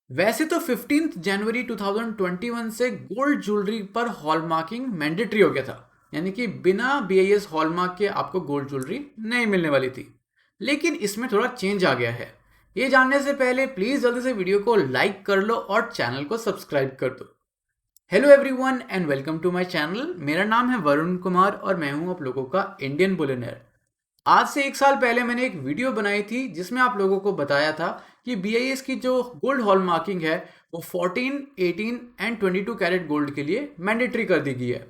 वैसे तो 15 जनवरी 2021 से गोल्ड ज्वेलरी पर हॉलमार्किंग मैंडेटरी हो गया था, यानी कि बिना बीआईएस हॉलमार्क के आपको गोल्ड ज्वेलरी नहीं मिलने वाली थी। लेकिन इसमें थोड़ा चेंज आ गया है। ये जानने से पहले प्लीज जल्दी से वीडियो को लाइक कर लो और चैनल को सब्सक्राइब कर दो। Hello everyone and welcome to my channel. मेरा नाम है वरुण कुमार और मैं हूं आप लोगों का इंडियन बुलियनर। आज से 1 साल पहले मैंने एक वीडियो बनाई थी जिसमें आप लोगों को बताया था कि बीआईएस की जो गोल्ड हॉल मार्किंग है वो 14, 18 एंड 22 कैरेट गोल्ड के लिए मैंडेटरी कर दी गई है।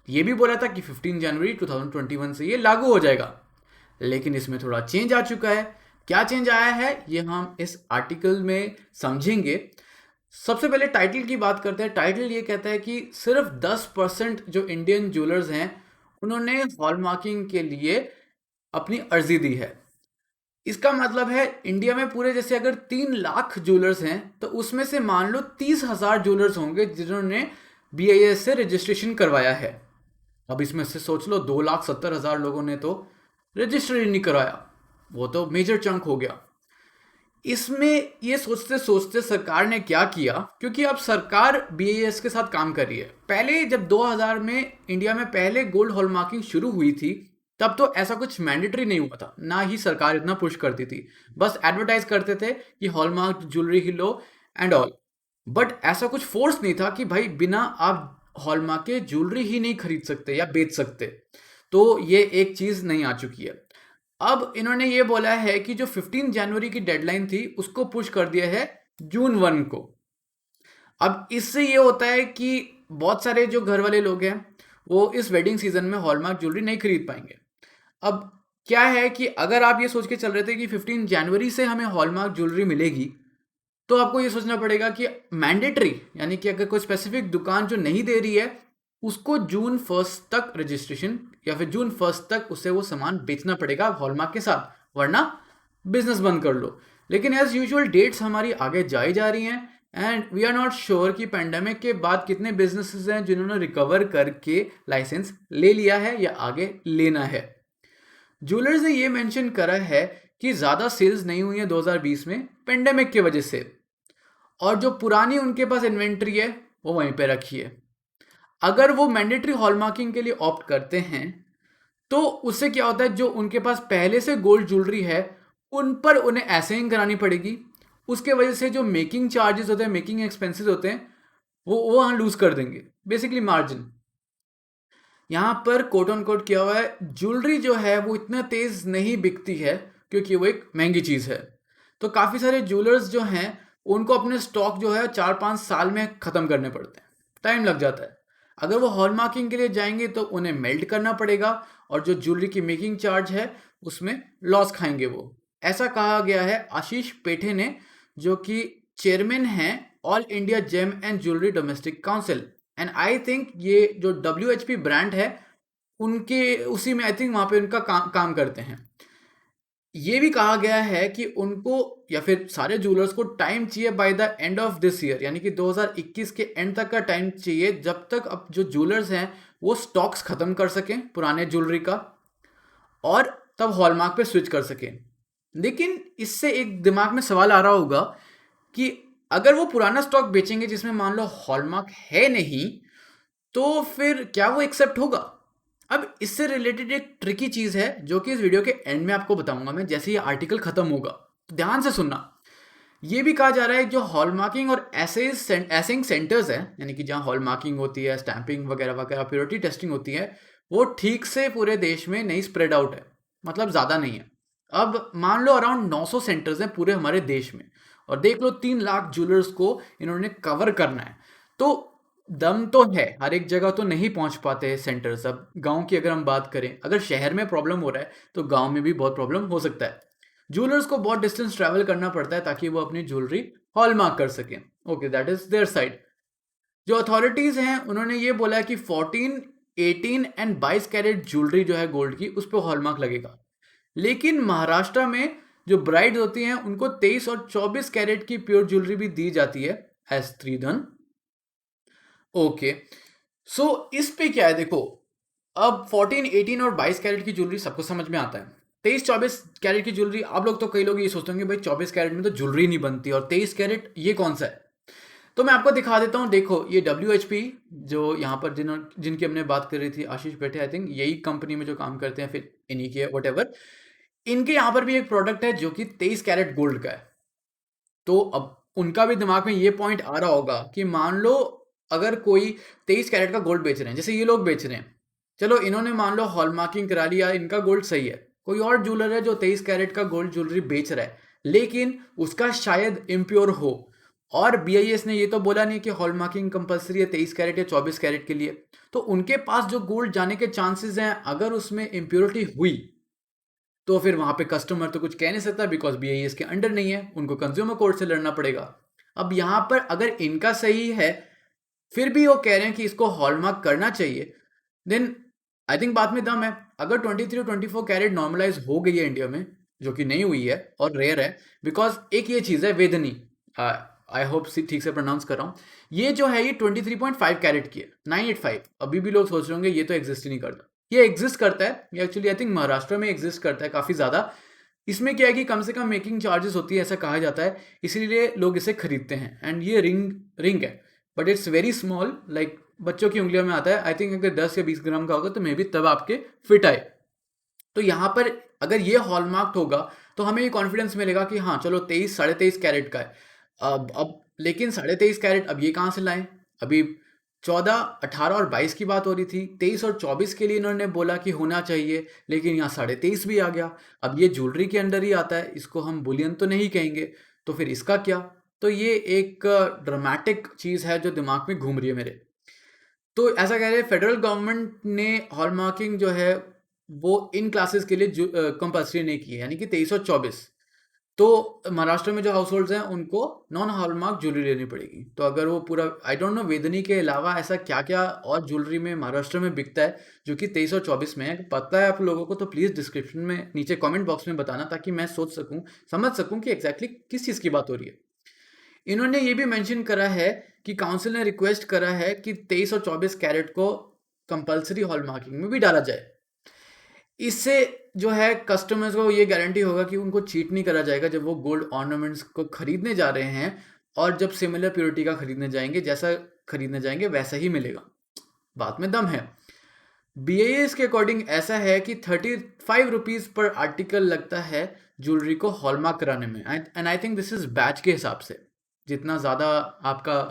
ये भी बोला था कि 15 जनवरी 2021 से ये लागू हो जाएगा। लेकिन इसमें थोड़ा चेंज आ चुका है। क्या चेंज आया है ये हम इस आर्टिकल में समझेंगे। सबसे पहले टाइटल की बात करते हैं। टाइटल ये कहता है कि सिर्फ 10% जो इंडियन ज्वेलर्स हैं उन्होंने हॉलमार्किंग के लिए अपनी अर्जी दी है। इसका मतलब है इंडिया में पूरे जैसे अगर 3 लाख ज्वेलर्स हैं तो उसमें से मान लो 30,000 ज्वेलर्स होंगे जिन्होंने बीआईएस से रजिस्ट्रेशन करवाया है। अब इसमें से सोच लो 2,70,000 लोगों ने तो रजिस्टर ही नहीं कराया। वो तो मेजर चंक हो गया। इसमें ये सोचते सोचते सरकार ने क्या किया, क्योंकि अब सरकार बीआईएस के साथ काम कर रही है। पहले जब 2000 में इंडिया में पहले गोल्ड हॉलमार्किंग शुरू हुई थी तब तो ऐसा कुछ मैंडेटरी नहीं हुआ था, ना ही सरकार इतना पुश करती थी। बस एडवर्टाइज करते थे कि hallmark jewellery he low and all. But ऐसा कुछ फोर्स नहीं था कि भाई बिना आप हॉलमार्क के ज्वेलरी ही नहीं खरीद सकते या बेच सकते। तो ये एक चीज नहीं आ चुकी है। अब इन्होंने ये बोला है कि जो 15 जनवरी की डेडलाइन थी उसको पुश कर दिया है जून 1 को। अब इससे ये होता है कि बहुत सारे जो घर वाले लोग हैं वो इस वेडिंग सीजन में हॉलमार्क ज्वेलरी नहीं खरीद पाएंगे। अब क्या है कि अगर आप ये सोच के चल रहे थे कि 15 जनवरी से हमें हॉलमार्क ज्वेलरी मिलेगी तो आपको ये सोचना पड़ेगा कि मैंडेटरी, यानी कि अगर कोई स्पेसिफिक दुकान जो नहीं दे रही है उसको जून 1 तक रजिस्ट्रेशन या फिर जून 1 तक उसे वो सामान बेचना पड़ेगा हॉलमार्क के साथ, वरना बिजनेस बंद कर लो। लेकिन एज यूजुअल डेट्स हमारी आगे जाई जा रही हैं and we are not sure कि पैंडेमिक के बाद कितने बिजनेसेस हैं जिन्होंने रिकवर करके लाइसेंस ले लिया है या आगे लेना है। ज्वेलर्स ने ये मेंशन करा है कि ज़्यादा सेल्स नहीं हुई है 2020 में पेंडेमिक की वजह से, और जो पुरानी उनके पास इन्वेंट्री है वो वहीं पे रखी है। अगर वो मैंडेटरी हॉलमार्किंग के लिए ऑप्ट करते हैं तो उससे क्या होता है, जो उनके पास पहले से गोल्ड ज्वेलरी है उन पर उन्हें एसेइंग करानी पड़ेगी। उसके वजह से जो मेकिंग चार्जेस होते हैं, मेकिंग एक्सपेंसेस होते हैं, वो वहाँ लूज कर देंगे, बेसिकली मार्जिन। यहाँ पर कोट ऑन कोट किया हुआ है ज्वेलरी जो है वो इतना तेज नहीं बिकती है क्योंकि वो एक महंगी चीज़ है। तो काफ़ी सारे ज्वेलर्स जो हैं उनको अपने स्टॉक जो है 4-5 साल में ख़त्म करने पड़ते हैं, टाइम लग जाता है। अगर वो हॉलमार्किंग के लिए जाएंगे तो उन्हें मेल्ट करना पड़ेगा और जो ज्वेलरी की मेकिंग चार्ज है उसमें लॉस खाएंगे वो। ऐसा कहा गया है आशीष पेठे ने, जो कि चेयरमैन हैं all India gem and jewellery domestic council. And I think ये जो WHP ब्रांड है उनके उसी में आई थिंक वहाँ पे उनका काम करते हैं। ये भी कहा गया है कि उनको या फिर सारे ज्वेलर्स को टाइम चाहिए by the end of this year, यानी कि 2021 के एंड तक का टाइम चाहिए जब तक अब जो ज्वेलर्स हैं वो स्टॉक्स खत्म कर सकें पुराने ज्वेलरी का और तब हॉलमार्क पे स्विच कर सकें। लेकिन इससे एक दिमाग में सवाल आ रहा होगा कि अगर वो पुराना स्टॉक बेचेंगे जिसमें मान लो हॉलमार्क है नहीं, तो फिर क्या वो एक्सेप्ट होगा? अब इससे रिलेटेड एक ट्रिकी चीज़ है जो कि इस वीडियो के एंड में आपको बताऊंगा मैं जैसे ये आर्टिकल खत्म होगा, तो ध्यान से सुनना। ये भी कहा जा रहा है जो हॉलमार्किंग और एसिंग सेंटर्स हैं, यानी कि जहाँ हॉलमार्किंग होती है, स्टैंपिंग वगैरह वगैरह, प्योरिटी टेस्टिंग होती है, वो ठीक से पूरे देश में नहीं स्प्रेड आउट है, मतलब ज़्यादा नहीं है। अब मान लो अराउंड 900 सेंटर्स हैं पूरे हमारे देश में, और देख लो 3 लाख ज्वेलर्स को इन्होंने कवर करना है। तो दम तो है, हर एक जगह तो नहीं पहुंच पाते हैं सेंटर्स। अब गांव की अगर हम बात करें, अगर शहर में प्रॉब्लम हो रहा है तो गांव में भी बहुत प्रॉब्लम हो सकता है। ज्वेलर्स को बहुत डिस्टेंस ट्रैवल करना पड़ता है ताकि वो अपनी ज्वेलरी हॉलमार्क कर सकें। Okay, that is their side. जो अथॉरिटीज हैं उन्होंने ये बोला है कि 14, 18 एंड 22 कैरेट ज्वेलरी जो है गोल्ड की उस पर हॉलमार्क लगेगा। लेकिन महाराष्ट्र में जो ब्राइड्स होती हैं उनको 23 और 24 कैरेट की प्योर ज्वेलरी भी दी जाती है एज स्त्रीधन। ओके, सो इस पे क्या है देखो। अब 14, 18 और 22 कैरेट की ज्वेलरी सबको समझ में आता है। 23-24 कैरेट की ज्वेलरी, आप लोग तो कई लोग ये सोचते होंगे भाई 24 कैरेट में तो ज्वेलरी नहीं बनती, और 23 कैरेट ये कौन सा है? तो मैं आपको दिखा देता हूँ। देखो ये WHP, जो यहाँ पर जिनकी हमने बात कर रही थी, आशीष पेठे, आई थिंक यही कंपनी में जो काम करते हैं, फिर इन्हीं के वट, इनके यहाँ पर भी एक प्रोडक्ट है जो कि 23 कैरेट गोल्ड का है। तो अब उनका भी दिमाग में ये पॉइंट आ रहा होगा कि मान लो अगर कोई 23 कैरेट का गोल्ड बेच रहे हैं, जैसे ये लोग बेच रहे हैं, चलो इन्होंने मान लो हॉलमार्किंग करा लिया, इनका गोल्ड सही है। कोई और ज्वेलर है जो 23 कैरेट का गोल्ड ज्वेलरी बेच रहा है, लेकिन उसका शायद इम्प्योर हो, और BIS ने ये तो बोला नहीं कि हॉलमार्किंग कंपलसरी है 23 कैरेट या 24 कैरेट के लिए, तो उनके पास जो गोल्ड जाने के चांसेस हैं, अगर उसमें इम्प्योरिटी हुई तो फिर वहां पे कस्टमर तो कुछ कह नहीं सकता, बिकॉज BIS के अंडर नहीं है, उनको कंज्यूमर कोर्ट से लड़ना पड़ेगा। अब यहां पर अगर इनका सही है, फिर भी वो कह रहे हैं कि इसको हॉलमार्क करना चाहिए, देन आई थिंक बात में दम है। अगर 23 और 24 कैरेट नॉर्मलाइज हो गई है इंडिया में, जो कि नहीं हुई है और रेयर है, बिकॉज एक ये चीज़ है वेदनी, आई होप ठीक से प्रोनाउंस कर रहा हूँ, ये जो है ये 23.5 कैरेट की है, 985। अभी भी लोग सोच रहे होंगे ये तो एग्जिस्ट ही नहीं करता। ये एग्जिस्ट करता है, ये एक्चुअली आई थिंक महाराष्ट्र में एग्जिस्ट करता है काफ़ी ज़्यादा। इसमें क्या है कि कम से कम मेकिंग चार्जेस होती है, ऐसा कहा जाता है, इसीलिए लोग इसे खरीदते हैं। एंड ये रिंग है, but it's very small, like बच्चों की उंगलियों में आता है। आई थिंक अगर 10 या 20 ग्राम का होगा तो मे भी तब आपके फिट आए। तो यहाँ पर अगर ये हॉलमार्क्ड होगा तो हमें ये कॉन्फिडेंस मिलेगा कि हाँ चलो 23 23.5 कैरेट का है। अब लेकिन 23.5 कैरेट अब ये कहाँ से लाएं? अभी 14, 18 और 22 की बात हो रही थी, 23 और 24 के लिए इन्होंने बोला कि होना चाहिए, लेकिन यहाँ 23.5 भी आ गया। अब ये ज्वेलरी के अंडर ही आता है, इसको हम बुलियन तो नहीं कहेंगे, तो फिर इसका क्या? तो ये एक ड्रामेटिक चीज़ है जो दिमाग में घूम रही है मेरे। तो ऐसा कह रहे हैं फेडरल गवर्नमेंट ने हॉलमार्किंग जो है वो इन क्लासेस के लिए कंपल्सरी नहीं की है, यानी कि 23 और 24। तो महाराष्ट्र में जो हाउस होल्ड्स हैं उनको नॉन हॉलमार्क ज्वेलरी लेनी पड़ेगी। तो अगर वो पूरा, आई डोंट नो वेदनी के अलावा ऐसा क्या क्या और ज्वेलरी में महाराष्ट्र में बिकता है जो कि 23 और 24 में है, पता है आप लोगों को तो प्लीज़ डिस्क्रिप्शन में नीचे कमेंट बॉक्स में बताना, ताकि मैं सोच सकूं, समझ सकूं कि एग्जैक्टली किस चीज़ की बात हो रही है। इन्होंने ये भी मेंशन करा है कि काउंसिल ने रिक्वेस्ट करा है कि 23 और 24 कैरेट को कंपलसरी हॉलमार्किंग में भी डाला जाए। इससे जो है कस्टमर्स को ये गारंटी होगा कि उनको चीट नहीं करा जाएगा जब वो गोल्ड ऑर्नामेंट्स को खरीदने जा रहे हैं, और जब सिमिलर प्योरिटी का खरीदने जाएंगे, जैसा खरीदने जाएंगे वैसा ही मिलेगा। बात में दम है। BIS के अकॉर्डिंग ऐसा है कि 35 रुपीज़ पर आर्टिकल लगता है ज्वेलरी को हॉलमार्क कराने में, and I think this is batch के हिसाब से, जितना ज़्यादा आपका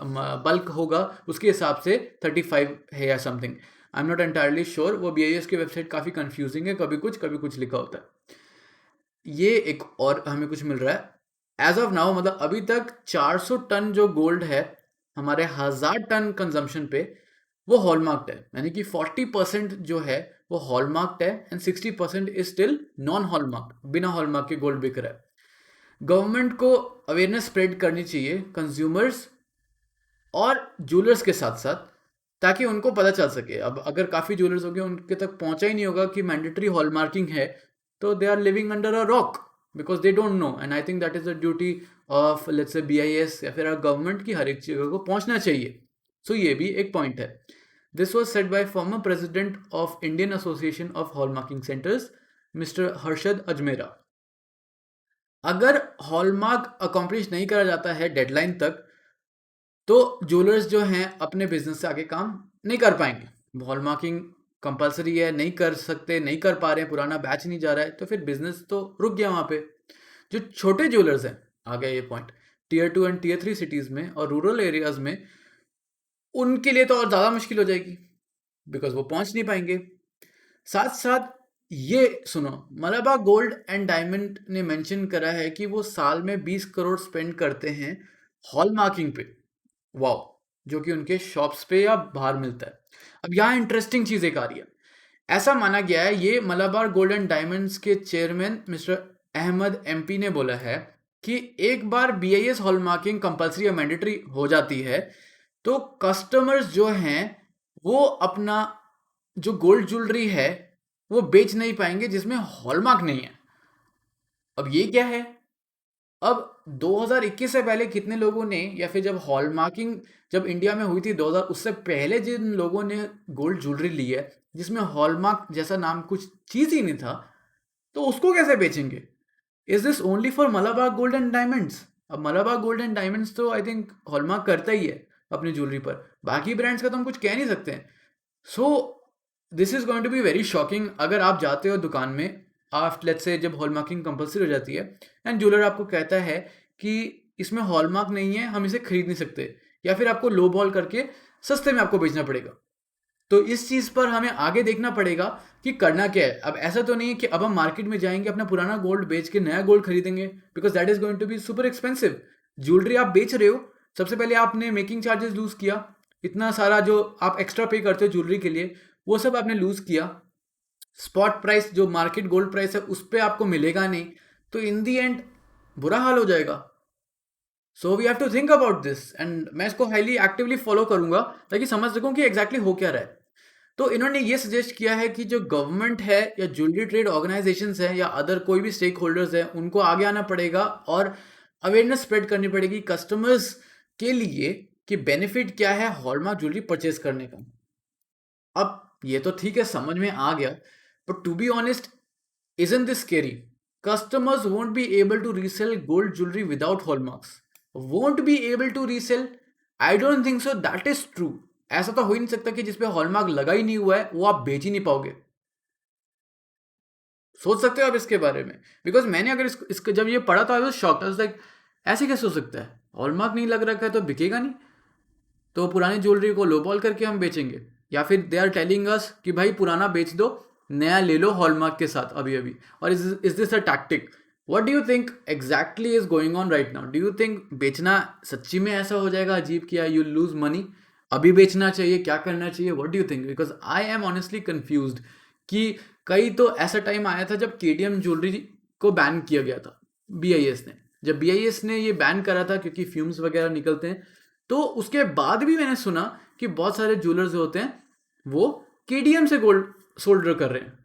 बल्क होगा उसके हिसाब से 35 है या something. I am not entirely sure, वो BIS की वेबसाइट काफ़ी कंफ्यूजिंग है, कभी कुछ लिखा होता है। ये एक और हमें कुछ मिल रहा है एज ऑफ नाउ, मतलब अभी तक 400 टन जो गोल्ड है हमारे 1000 टन कंजम्पशन पे, वो हॉलमार्क्ड है, यानी कि 40% जो है वो हॉलमार्क्ड है, and 60% is still non hallmark, बिना हॉलमार्क के गोल्ड बिक रहा है। गवर्नमेंट को अवेयरनेस स्प्रेड करनी चाहिए कंज्यूमर्स और ज्वेलर्स के साथ साथ, ताकि उनको पता चल सके। अब अगर काफ़ी ज्वेलर्स हो गए उनके तक पहुंचा ही नहीं होगा कि मैंडेटरी हॉलमार्किंग है, तो they are living under a rock, because they don't know. And I think that is the duty of let's say BIS या फिर गवर्नमेंट की, हर एक जगह को पहुंचना चाहिए। सो ये भी एक पॉइंट है। This was said bye former president of Indian association of hallmarking centres, mister Harshad Ajmera. अगर हॉलमार्क अकॉम्प्लिश नहीं करा जाता है डेडलाइन तक, तो ज्वेलर्स जो हैं अपने बिजनेस से आगे काम नहीं कर पाएंगे। हॉलमार्किंग कंपलसरी है, नहीं कर सकते, नहीं कर पा रहे हैं, पुराना बैच नहीं जा रहा है, तो फिर बिजनेस तो रुक गया वहाँ पे। जो छोटे ज्वेलर्स हैं, आ गया ये point, Tier 2 and Tier 3 cities में और रूरल एरियाज में, उनके लिए तो और ज़्यादा मुश्किल हो जाएगी, बिकॉज वो पहुंच नहीं पाएंगे। साथ साथ ये सुनो, मलाबार गोल्ड एंड डायमंड ने मेंशन करा है कि वो साल में 20 करोड़ स्पेंड करते हैं हॉलमार्किंग पे, वाओ, जो कि उनके शॉप्स पे या बाहर मिलता है। अब यहाँ इंटरेस्टिंग चीज़ एक आ रही है। ऐसा माना गया है, ये मलाबार गोल्ड एंड डायमंड्स के चेयरमैन मिस्टर अहमद MP ने बोला है कि एक बार BIS हॉलमार्किंग कंपलसरी या मैंडेटरी हो जाती है, तो कस्टमर्स जो हैं वो अपना जो गोल्ड ज्वेलरी है वो बेच नहीं पाएंगे जिसमें हॉलमार्क नहीं है। अब ये क्या है? अब 2021 से पहले कितने लोगों ने, या फिर जब हॉलमार्किंग जब इंडिया में हुई थी 2000, उससे पहले जिन लोगों ने गोल्ड ज्वेलरी ली है जिसमें हॉलमार्क जैसा नाम कुछ चीज़ ही नहीं था, तो उसको कैसे बेचेंगे? Is this only for Malabar gold and diamonds? अब मलाबार गोल्ड एंड डायमंड्स तो आई थिंक हॉलमार्क करता ही है अपनी ज्वेलरी पर, बाकी ब्रांड्स का तो हम कुछ कह नहीं सकते हैं। So this is going to be very shocking अगर आप जाते हो दुकान में, आप लेट्स से जब हॉलमार्किंग कंपलसरी हो जाती है एंड ज्वेलर आपको कहता है कि इसमें हॉलमार्क नहीं है, हम इसे खरीद नहीं सकते, या फिर आपको लो बॉल करके सस्ते में आपको बेचना पड़ेगा। तो इस चीज़ पर हमें आगे देखना पड़ेगा कि करना क्या है। अब ऐसा तो नहीं है कि अब हम मार्केट में जाएंगे अपना पुराना गोल्ड बेच के नया गोल्ड खरीदेंगे, because that is going to be super expensive. Jewellery आप बेच रहे हो, सबसे पहले आपने मेकिंग चार्जेस लूज किया, इतना सारा जो आप एक्स्ट्रा पे करते हो ज्वेलरी के लिए वो सब आपने लूज किया। स्पॉट प्राइस जो मार्केट गोल्ड प्राइस है उस पर आपको मिलेगा नहीं, तो इन दी एंड बुरा हाल हो जाएगा। So we have to think about this and मैं इसको हाईली एक्टिवली फॉलो करूंगा ताकि समझ सकूं कि एग्जैक्टली हो क्या रहा है। तो इन्होंने ये सजेस्ट किया है कि जो गवर्नमेंट है या ज्वेलरी ट्रेड ऑर्गेनाइजेशंस है या अदर कोई भी स्टेक होल्डर्स है उनको आगे आना पड़ेगा और अवेयरनेस स्प्रेड करनी पड़ेगी कस्टमर्स के लिए कि बेनिफिट क्या है हॉलमार्क ज्वेलरी परचेज करने का। अब ये तो ठीक है, समझ में आ गया, but to be honest isn't this scary? Customers won't be able to resell gold jewelry without hallmarks. Won't be able to resell? I don't think so. That is true. ऐसा तो हो ही नहीं सकता कि जिसपे हॉलमार्क लगा ही नहीं हुआ है वो आप बेच ही नहीं पाओगे। सोच सकते हो आप इसके बारे में? बिकॉज मैंने अगर इसको जब ये पढ़ा था I was shocked. I was like ऐसे कैसे हो सकता है, हॉलमार्क नहीं लग रखा है तो बिकेगा नहीं, तो पुरानी ज्वेलरी को लोबॉल करके हम बेचेंगे, या फिर दे आर टेलिंग अस कि भाई पुराना बेच दो नया ले लो हॉलमार्क के साथ अभी अभी। और is this a tactic? What do you think exactly is going on right now? Do you think बेचना सच्ची में ऐसा हो जाएगा अजीब किया, यू लूज मनी? अभी बेचना चाहिए, क्या करना चाहिए, what do you think? Because I am honestly confused कि कई तो ऐसा टाइम आया था जब केटीएम ज्वेलरी को बैन किया गया था बीआईएस ने। जब बीआईएस ने ये बैन करा था क्योंकि फ्यूम्स वगैरह निकलते हैं, तो उसके बाद भी मैंने सुना कि बहुत सारे ज्वेलर्स होते हैं वो केडीएम से गोल्ड सोल्डर कर रहे हैं।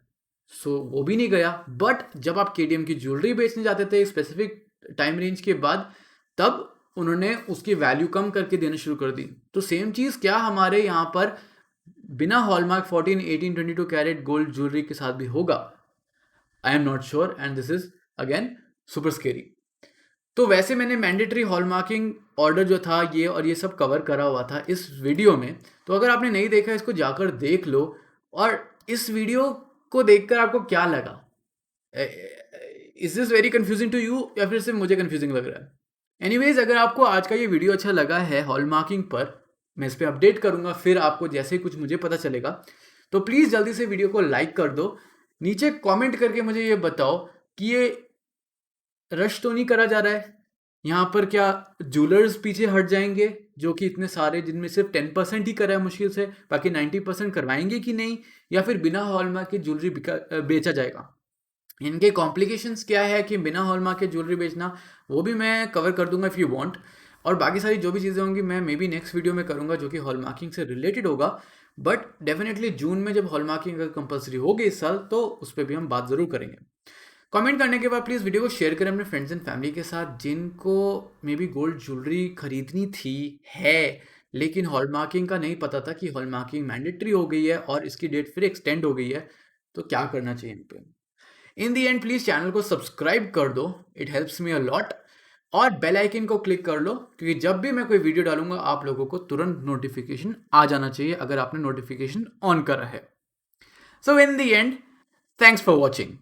सो वो भी नहीं गया। बट जब आप केडीएम की ज्वेलरी बेचने जाते थे स्पेसिफिक टाइम रेंज के बाद, तब उन्होंने उसकी वैल्यू कम करके देना शुरू कर दी। तो सेम चीज़ क्या हमारे यहाँ पर बिना हॉलमार्क 14, 18, 22 कैरेट गोल्ड ज्वेलरी के साथ भी होगा? I am not sure and this is again super scary. तो वैसे मैंने मैंडेटरी हॉलमार्किंग ऑर्डर जो था ये और ये सब कवर करा हुआ था इस वीडियो में, तो अगर आपने नहीं देखा इसको जाकर देख लो। और इस वीडियो को देखकर आपको क्या लगा? Is this very confusing to you या फिर सिर्फ मुझे कंफ्यूजिंग लग रहा है? एनीवेज, अगर आपको आज का ये वीडियो अच्छा लगा है हॉलमार्किंग पर, मैं इस पर अपडेट करूंगा फिर आपको जैसे ही कुछ मुझे पता चलेगा। तो प्लीज़ जल्दी से वीडियो को लाइक कर दो, नीचे कमेंट करके मुझे ये बताओ कि ये रश तो नहीं करा जा रहा है यहाँ पर? क्या ज्वेलर्स पीछे हट जाएंगे जो कि इतने सारे, जिनमें सिर्फ 10% ही करा है मुश्किल से, बाकी 90% करवाएंगे कि नहीं? या फिर बिना हॉलमार्क की ज्वेलरी बेचा जाएगा? इनके कॉम्प्लिकेशंस क्या है कि बिना हॉलमार्क के ज्वेलरी बेचना, वो भी मैं कवर कर दूंगा इफ़ यू वांट। और बाकी सारी जो भी चीज़ें होंगी मैं मे बी नेक्स्ट वीडियो में करूंगा जो कि हॉलमार्किंग से रिलेटेड होगा। बट डेफिनेटली जून में जब हॉलमार्किंग अगर कंपलसरी होगी इस साल, तो उस पर भी हम बात ज़रूर करेंगे। कमेंट करने के बाद प्लीज़ वीडियो को शेयर करें अपने फ्रेंड्स एंड फैमिली के साथ जिनको मे बी गोल्ड ज्वेलरी खरीदनी थी है, लेकिन हॉलमार्किंग का नहीं पता था कि हॉलमार्किंग मैंडेटरी हो गई है और इसकी डेट फिर एक्सटेंड हो गई है, तो क्या करना चाहिए इन पे। इन दी एंड प्लीज़ चैनल को सब्सक्राइब कर दो, it helps me a lot. और बेल आइकन को क्लिक कर लो क्योंकि जब भी मैं कोई वीडियो डालूंगा आप लोगों को तुरंत नोटिफिकेशन आ जाना चाहिए अगर आपने नोटिफिकेशन ऑन करा है। सो इन दी एंड, थैंक्स फॉर वॉचिंग।